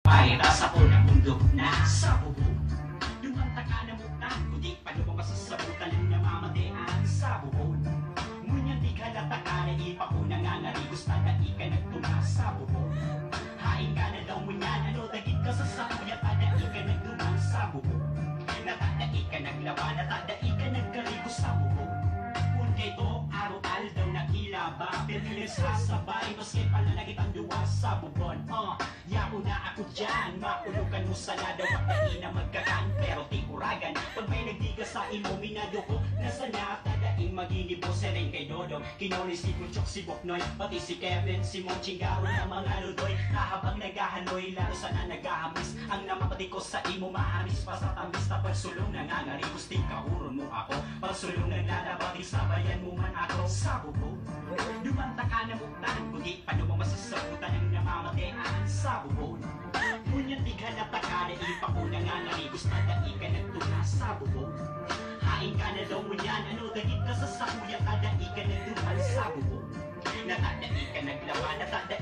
Ay, rasa ko ng bundok na sa bubong. Dumanta ka na mutan, kundi pa lumabas sa sabutan ng namamadean sa bubong. Ngunyan di ka nataka na ipa ko nangangari, gusto na ika nagtuma sa bubong. Hain ka na daw munyan, ano dagit ka sa sakuya, tada ika nagtuma sa bubong. Natada ika naglaban, natada ika nagkarigo sa bubong. Kaya ito, araw-al daw nakilaba, Pilipinas sasabay, maski pala nagitang duwa sa bubon. Yako na ako dyan, maulukan mo sana daw at na magkakan, pero tikuragan. Pag may nagdiga sa imo, minado ko, nasa natadaing maginibo sa rin kay Dodo. Kinori si Kuchok, si Boknoy, pati si Kevin, si Mong Chingaro na mga ludoy. Nahabang naghahanoy, lalo sana naghahamis, ang namapati ko sa imo, maamis pa sa tamis na pagsulong nangangari. Gusting kauron mo ako, pagsulong naglalabati sabay mo man ako sa bubong. Dumanta ka na mutan, kundi pa lumabas sa sabutan ng namamadean sa bubong. Ngunyan di ka nataka na ipa ko nangangari, gusto na ika nagtuna sa bubong. Hain ka na daw ngunyan, ano dagit ka sa sakuya, tada ika nagtuman sa bubong. Natada ika naglaban, natada